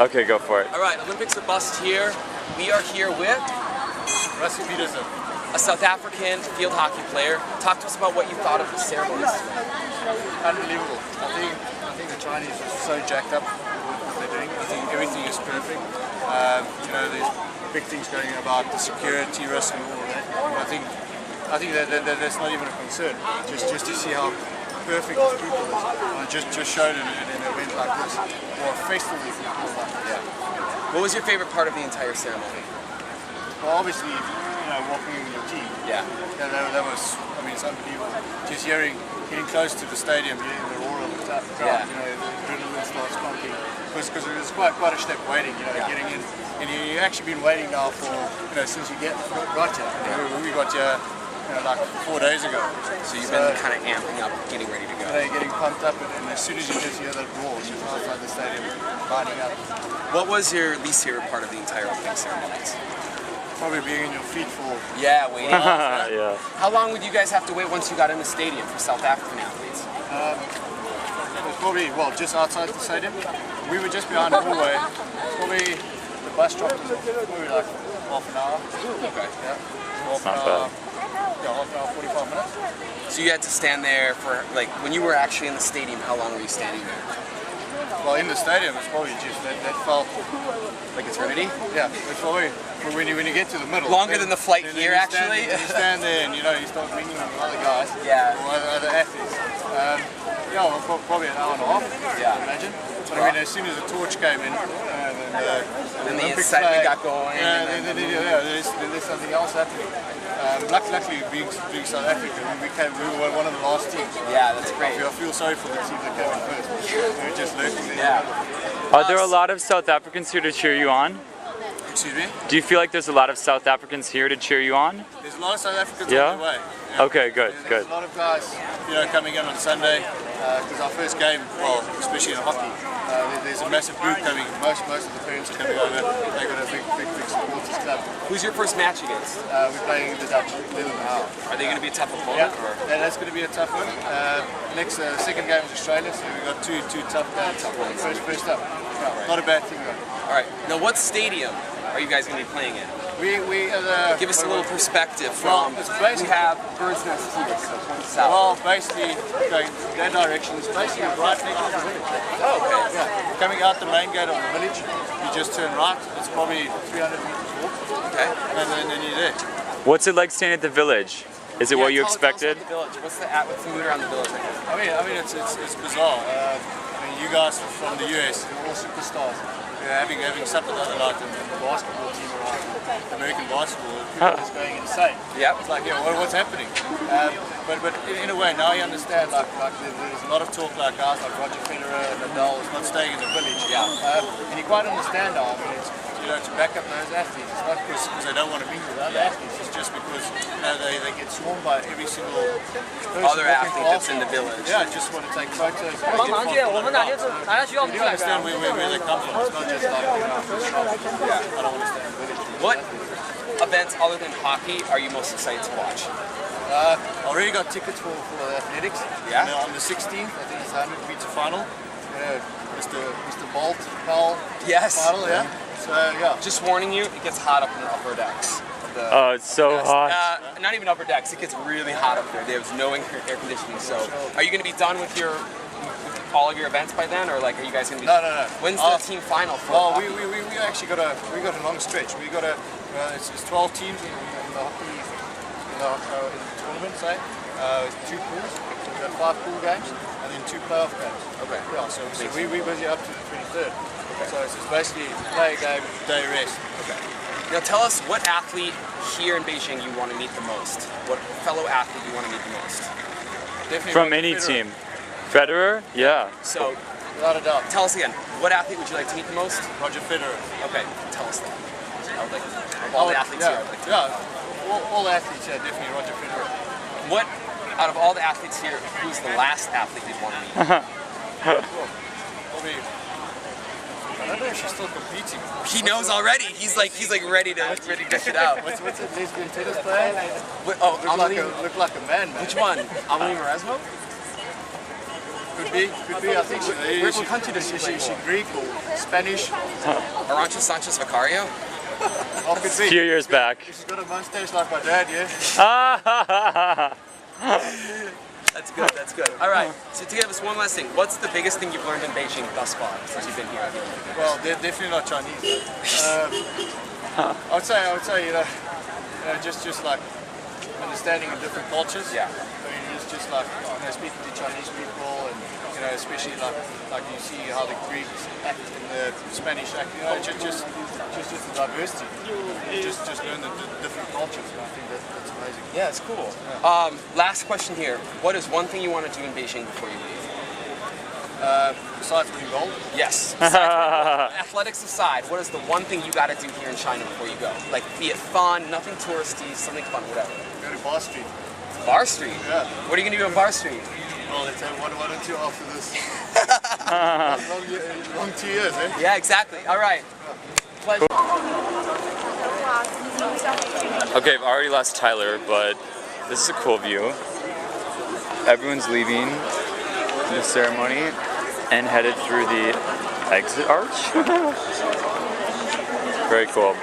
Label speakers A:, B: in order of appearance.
A: Okay, go for it.
B: All right, Olympics or Bust here. We are here with
C: Russy Peterson,
B: a South African field hockey player. Talk to us about what you thought of the ceremonies today.
C: unbelievable. I think the Chinese are so jacked up with what they're doing. I think everything is perfect. You know, there's big things going about the security risk and all of that. I think that's not even a concern. Just to see how perfect the people is. Just showed in an event like this, or a festival if you call it. Yeah.
B: What was your favorite part of the entire ceremony?
C: Well, obviously, you know, walking in your team.
B: Yeah.
C: That was, I mean, it's unbelievable. Just getting close to the stadium, hearing the roar of the crowd,
B: Yeah.
C: you know, the adrenaline starts pumping. Because it was quite a step waiting, you know,
B: Yeah.
C: getting in. And you've actually been waiting now for, you know, since you got here. You know, we got here, you know, like 4 days ago.
B: So you've been kind of amping up, getting ready to go.
C: You know, you're getting pumped up, and as soon as you just hear that roar, it's just outside the stadium, lining up.
B: What was your least favorite part of the entire Olympic ceremonies?
C: Probably being on your feet for.
B: Yeah, waiting.
A: Yeah.
B: How long would you guys have to wait once you got in the stadium for South African athletes?
C: It was probably, well, just outside the stadium. We were just behind the hallway. Probably the bus stop was probably like half an hour.
B: Okay.
C: Yeah.
A: That's not bad.
C: Yeah, half an hour, 45 minutes.
B: So you had to stand there for, like, when you were actually in the stadium, how long were you standing there?
C: Well, in the stadium, it's probably just that felt.
B: Like eternity?
C: Yeah, it's probably when you get to the middle.
B: Longer than the flight
C: then
B: here,
C: you
B: actually.
C: You stand there and, you know, you start mingling with other guys.
B: Yeah.
C: Or other athletes. Yeah, well, probably an hour and a half,
B: Yeah.
C: I imagine. But I mean, as soon as the torch came in,
B: Then the
C: Olympic
B: excitement
C: flag,
B: got going.
C: Yeah,
B: and then-
C: there's something else happening. Luckily, being South Africa, we were one of the last teams.
B: Yeah, that's great.
C: I feel sorry for the team that came in first. We were just lurking there.
B: Yeah.
A: Are there a lot of South Africans here to cheer you on?
C: Excuse me?
A: Do you feel like there's a lot of South Africans here to cheer you on?
C: There's a lot of South Africans
A: Yeah?
C: on their way.
A: Okay, good,
C: There's
A: good.
C: a lot of guys, you know, coming in on Sunday because our first game, well, especially in hockey, there's a massive group coming. Most of the parents are coming over. They got a big supporters club.
B: Who's your first match against?
C: We're playing the Dutch.
B: Are they going to be a tough
C: Yeah,
B: opponent? Or?
C: that's going to be a tough one. Second game is Australia, so we've got two tough games. First up. Yeah, not a bad thing though.
B: All right. Now, what stadium are you guys going to be playing in?
C: We
B: Give us a little perspective from.
C: Well, it's
B: We
C: basically-
B: have Bird's Nest here, so towards south.
C: Well, basically, going that direction is basically right next to the village.
B: Oh, okay.
C: Yeah, coming out the main gate of the village, you just turn right. It's probably 300 meters walk,
B: Okay.
C: and then you're there.
A: What's it like staying at the village? Is it what you
B: Tell us
A: expected?
B: about the village. What's the mood around the village right now?
C: I mean, it's bizarre. I mean, you guys from the US, you're all superstars. You're having supper the other night, and the basketball team around, American basketball, people is going insane.
B: Yep.
C: It's like, yeah, what's happening? But in a way, now you understand. Like there's a lot of talk like guys like Roger Federer and Nadal is not staying in the village.
B: Yeah.
C: And you quite understand now. I mean, it's, you know, to back up those athletes. It's not because they don't want to be with other athletes. It's just because, you know, they get swarmed by every single person
B: Other
C: walking
B: athlete that's
C: past
B: in the
C: them.
B: village.
C: Yeah, just want to take photos.
D: 帮忙借，我们哪天拿下需要我们
C: You
D: 去哪个？
C: understand where they come from. It's not just like, you know, first shot. I don't understand the village.
B: What events other than hockey are you most excited to watch?
C: I already got tickets for the athletics.
B: Yeah?
C: And on the 16th, I think it's a 100 meter final. Mr. Bolt, Powell.
B: Yes.
C: Final, yeah. So, yeah.
B: Just warning you, it gets hot up in the upper decks.
A: Oh, it's so hot.
B: Not even upper decks, it gets really hot up there. There's no air conditioning. So, are you going to be done with all of your events by then, or like, are you guys going to be?
C: No.
B: When's the team final for?
C: Well,
B: hockey?
C: we actually got a long stretch. We got it's 12 teams in the hockey in the tournament, say. 2 pools. So we've got 5 pool games and then 2 playoff games.
B: Okay.
C: Yeah, so we're busy up to the 23rd. Okay. So it's basically play a game, day rest.
B: Okay. Now tell us what athlete here in Beijing you want to meet the most. What fellow athlete you want to meet the most.
C: Definitely
A: From
C: Roger
A: any
C: Federer.
A: team. Federer? Yeah.
B: So,
C: Without a doubt.
B: tell us again. What athlete would you like to meet the most?
C: Roger Federer.
B: Okay, tell us that. I would like of all the athletes
C: yeah,
B: here. I'd like to
C: all the athletes, yeah, definitely Roger Federer.
B: What, out of all the athletes here, who's the last athlete you'd want to meet?
C: Probably. I don't know if she's still competing.
B: He knows already. He's like ready to dish it out.
C: What's a lesbian tennis player?
B: Oh,
C: Look like a man.
B: Which one? Amelie Mauresmo?
C: Who? Could be. I think
B: What country does she play
C: she
B: for?
C: Greek or Spanish.
B: Arancha Sanchez Vicario?
C: Oh, could
A: A
C: be.
A: few years back.
C: She's got a mustache like my dad, yeah.
B: That's good, that's good. All right, so to give us one last thing, what's the biggest thing you've learned in Beijing thus far since you've been here?
C: Well, they're definitely not Chinese. I would say, just like understanding of different cultures.
B: Yeah.
C: I mean, it's just like speaking to Chinese people, and especially like you see how the Greeks act and the Spanish act. Just the diversity. Just learn the different cultures, and I think that's amazing.
B: Yeah, it's cool. Last question here. What is one thing you want to do in Beijing before you leave?
C: Besides winning gold,
B: Yes. Athletics aside, what is the one thing you got to do here in China before you go? Like, be it fun, nothing touristy, something fun, whatever.
C: go to Bar Street.
B: Bar Street?
C: Yeah.
B: What are you going to do on Bar Street?
C: Well, let's have one or two after this. long 2 years, eh?
B: Yeah, exactly. All right. Pleasure.
A: Okay, I've already lost Tyler, but this is a cool view. Everyone's leaving the ceremony and headed through the exit arch. Very cool.